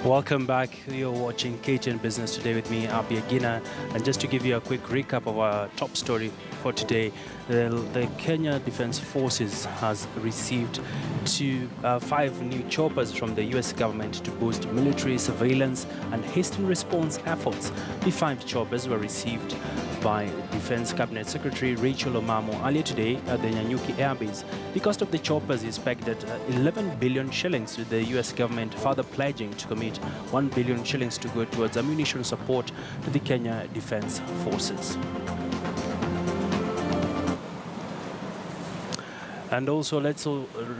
Welcome back. You're watching KTN Business Today with me, Abhi Agina. And just to give you a quick recap of our top story for today, the Kenya Defense Forces has received 5 new choppers from the US government to boost military surveillance and hasten response efforts. The 5 choppers were received by Defense Cabinet Secretary Rachel Omamo earlier today at the Nyanyuki Air Base. The cost of the choppers is pegged at 11 billion shillings, with the US government further pledging to commit 1 billion shillings to go towards ammunition support to the Kenya Defense Forces. And also, let's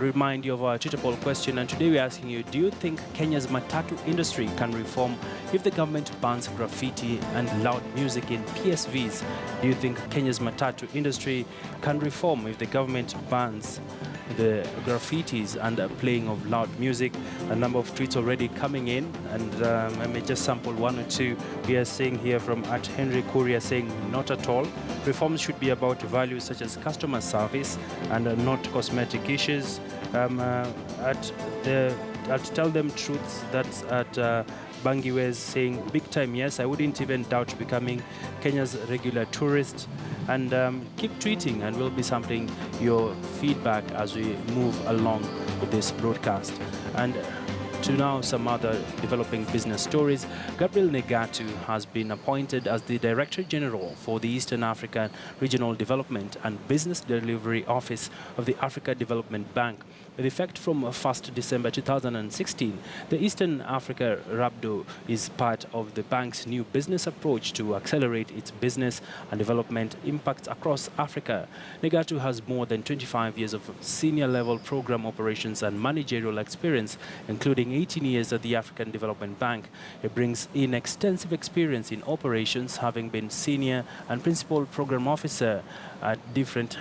remind you of our Twitter poll question. And today we're asking you, do you think Kenya's matatu industry can reform if the government bans graffiti and loud music in PSVs? Do you think Kenya's matatu industry can reform if the government bans the graffitis and playing of loud music? A number of tweets already coming in, and I may just sample one or two. We are seeing here from @Henry Kuria saying, not at all. Reforms should be about values such as customer service and not cosmetic issues. At Tell Them Truths, that's at Bangiwes saying, big time, yes, I wouldn't even doubt becoming Kenya's regular tourist. And keep tweeting, and we'll be sampling your feedback as we move along with this broadcast. And to now some other developing business stories. Gabriel Negatu has been appointed as the Director General for the Eastern African Regional Development and Business Delivery Office of the Africa Development Bank. With effect from 1st December 2016, the Eastern Africa RABDO is part of the bank's new business approach to accelerate its business and development impacts across Africa. Negatu has more than 25 years of senior-level program operations and managerial experience, including 18 years at the African Development Bank. He brings in extensive experience in operations, having been senior and principal program officer at different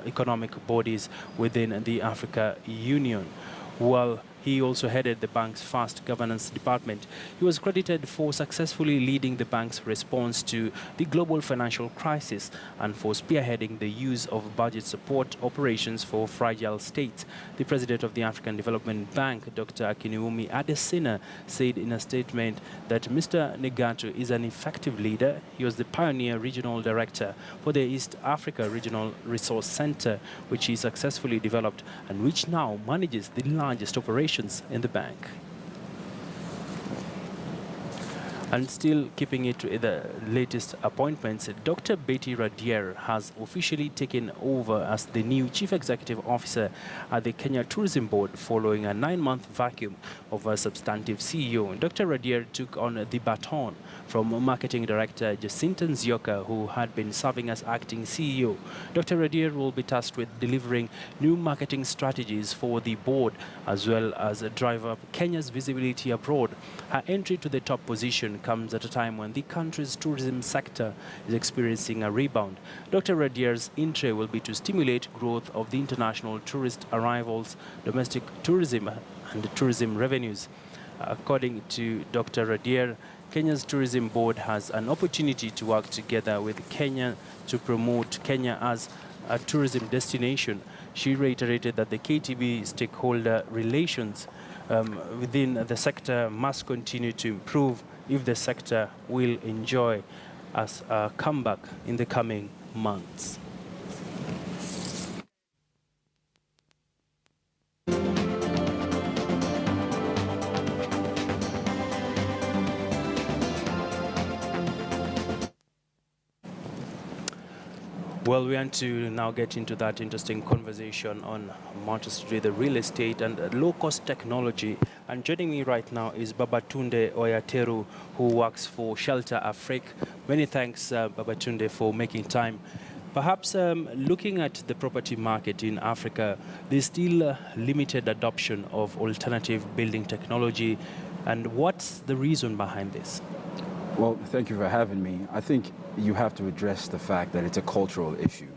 economic bodies within the Africa Union. While he also headed the bank's fast governance department. He was credited for successfully leading the bank's response to the global financial crisis and for spearheading the use of budget support operations for fragile states. The president of the African Development Bank, Dr. Akiniwumi Adesina, said in a statement that Mr. Negatu is an effective leader. He was the pioneer regional director for the East Africa Regional Resource Center, which he successfully developed and which now manages the largest operations in the bank. And still keeping it to the latest appointments, Dr. Betty Radier has officially taken over as the new Chief Executive Officer at the Kenya Tourism Board following a 9-month vacuum of a substantive CEO. Dr. Radier took on the baton from Marketing Director Jacinta Nzioka, who had been serving as acting CEO. Dr. Radier will be tasked with delivering new marketing strategies for the board, as well as drive up Kenya's visibility abroad. Her entry to the top position comes at a time when the country's tourism sector is experiencing a rebound. Dr. Radier's entry will be to stimulate growth of the international tourist arrivals, domestic tourism, and tourism revenues. According to Dr. Radier, Kenya's Tourism Board has an opportunity to work together with Kenya to promote Kenya as a tourism destination. She reiterated that the KTB stakeholder relations within the sector must continue to improve if the sector will enjoy a comeback in the coming months. Well, we want to now get into that interesting conversation on matters to do with the real estate and low-cost technology. And joining me right now is Babatunde Oyateru, who works for Shelter Afrique. Many thanks, Babatunde, for making time. Perhaps looking at the property market in Africa, there's still limited adoption of alternative building technology. And what's the reason behind this? Well, thank you for having me. I think you have to address the fact that it's a cultural issue.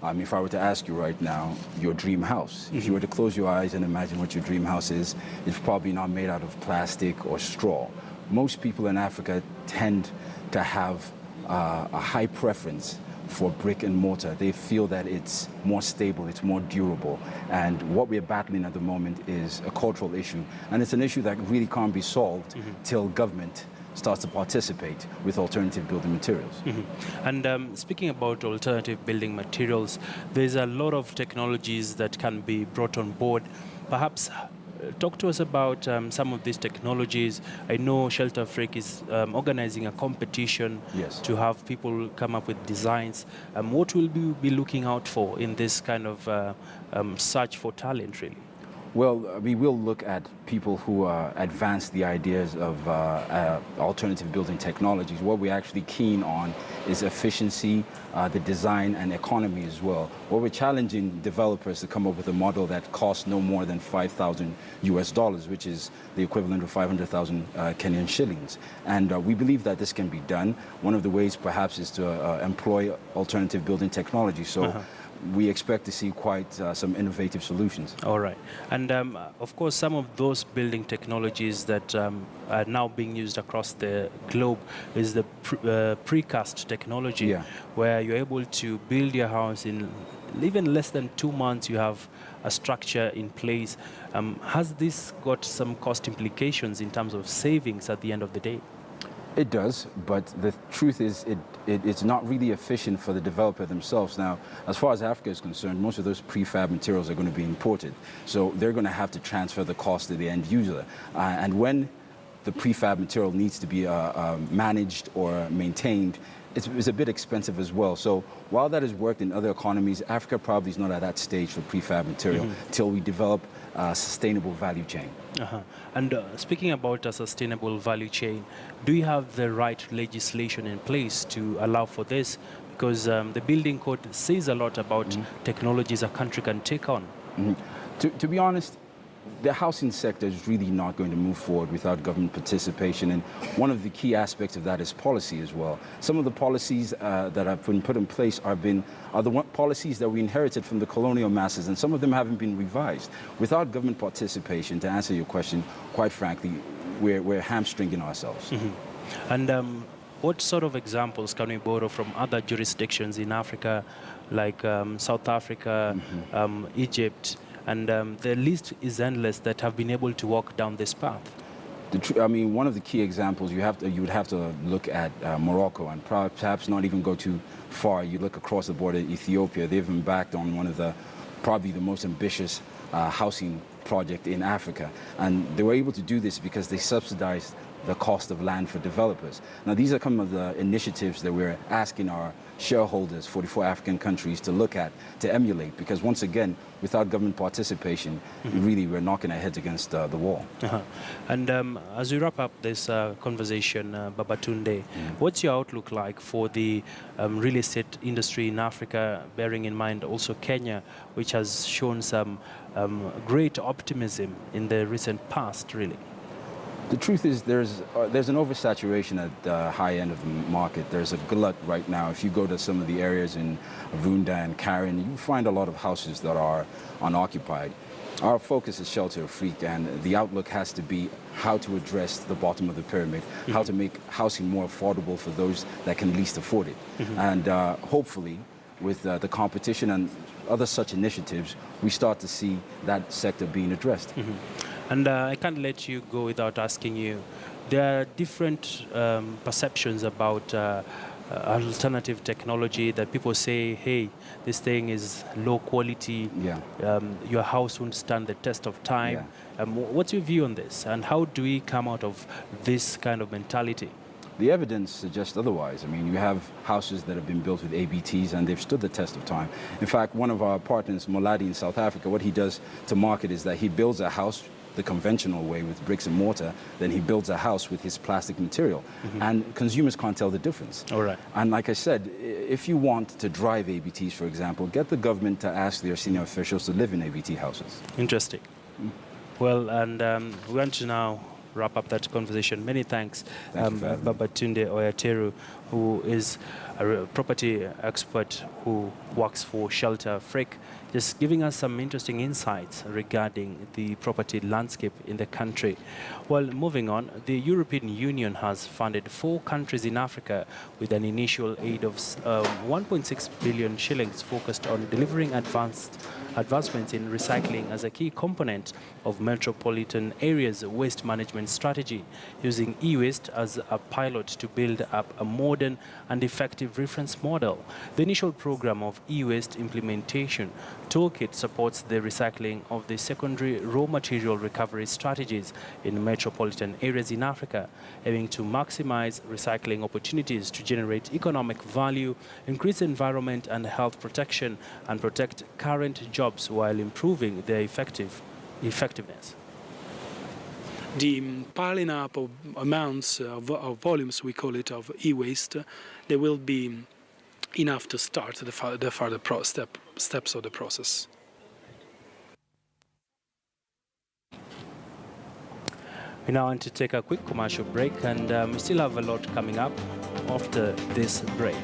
If I were to ask you right now, your dream house, if you were to close your eyes and imagine what your dream house is, it's probably not made out of plastic or straw. Most people in Africa tend to have a high preference for brick and mortar. They feel that it's more stable, it's more durable. And what we're battling at the moment is a cultural issue. And it's an issue that really can't be solved till government starts to participate with alternative building materials. And speaking about alternative building materials, there's a lot of technologies that can be brought on board. Perhaps talk to us about some of these technologies. I know Shelter Freak is organizing a competition to have people come up with designs. What will we be looking out for in this kind of search for talent, really? Well, we will look at people who advance the ideas of alternative building technologies. What we're actually keen on is efficiency, the design, and economy as well. What we're challenging developers to come up with a model that costs no more than $5,000, which is the equivalent of 500,000 Kenyan shillings. And we believe that this can be done. One of the ways, perhaps, is to employ alternative building technology. So. We expect to see quite some innovative solutions. All right. And of course, some of those building technologies that are now being used across the globe is the precast technology, where you're able to build your house in even less than 2 months. You have a structure in place. Has this got some cost implications in terms of savings at the end of the day? It does, but the truth is it's not really efficient for the developer themselves. Now, as far as Africa is concerned, most of those prefab materials are going to be imported. So they're going to have to transfer the cost to the end user. And when the prefab material needs to be managed or maintained, it's a bit expensive as well. So while that has worked in other economies, Africa probably is not at that stage for prefab material till we develop a sustainable value chain. And speaking about a sustainable value chain, do you have the right legislation in place to allow for this? Because the building code says a lot about technologies a country can take on. To be honest, the housing sector is really not going to move forward without government participation, and one of the key aspects of that is policy as well. Some of the policies that have been put in place are the policies that we inherited from the colonial masters, and some of them haven't been revised. Without government participation, to answer your question, quite frankly, we're hamstringing ourselves. And what sort of examples can we borrow from other jurisdictions in Africa, like South Africa, Egypt? And the list is endless that have been able to walk down this path. I mean, one of the key examples you would have to look at Morocco, and perhaps not even go too far. You look across the border, Ethiopia. They've embarked on one of probably the most ambitious housing project in Africa, and they were able to do this because they subsidized the cost of land for developers. Now, these are some of the initiatives that we're asking our shareholders, 44 African countries, to look at, to emulate, because once again, without government participation, really we're knocking our heads against the wall. And as we wrap up this conversation, Babatunde, what's your outlook like for the real estate industry in Africa, bearing in mind also Kenya, which has shown some great optimism in the recent past, really? The truth is there's an oversaturation at the high end of the market. There's a glut right now. If you go to some of the areas in Runda and Karen, you find a lot of houses that are unoccupied. Our focus is Shelter Freak, and the outlook has to be how to address the bottom of the pyramid, how to make housing more affordable for those that can least afford it. And hopefully, with the competition and other such initiatives, we start to see that sector being addressed. And I can't let you go without asking you, there are different perceptions about alternative technology that people say, hey, this thing is low quality, your house won't stand the test of time. What's your view on this, and how do we come out of this kind of mentality? The evidence suggests otherwise. I mean, you have houses that have been built with ABTs and they've stood the test of time. In fact, one of our partners, Moladi in South Africa, what he does to market is that he builds a house the conventional way with bricks and mortar, then he builds a house with his plastic material. And consumers can't tell the difference. All right. And like I said, if you want to drive ABTs, for example, get the government to ask their senior officials to live in ABT houses. Interesting. Well, and we want to now wrap up that conversation. Many thanks, Thank you for having me. Babatunde Oyateru, who is a property expert who works for Shelter Frick, just giving us some interesting insights regarding the property landscape in the country. Well, moving on, the European Union has funded 4 countries in Africa with an initial aid of 1.6 billion shillings focused on delivering advancements in recycling as a key component of metropolitan areas' waste management strategy, using e-waste as a pilot to build up a modern and effective reference model. The initial program of e-waste implementation toolkit supports the recycling of the secondary raw material recovery strategies in metropolitan areas in Africa, aiming to maximize recycling opportunities to generate economic value, increase environment and health protection, and protect current jobs while improving their effectiveness. The piling up of amounts of volumes, we call it, of e-waste, they will be enough to start the further steps of the process. We now want to take a quick commercial break, and we still have a lot coming up after this break.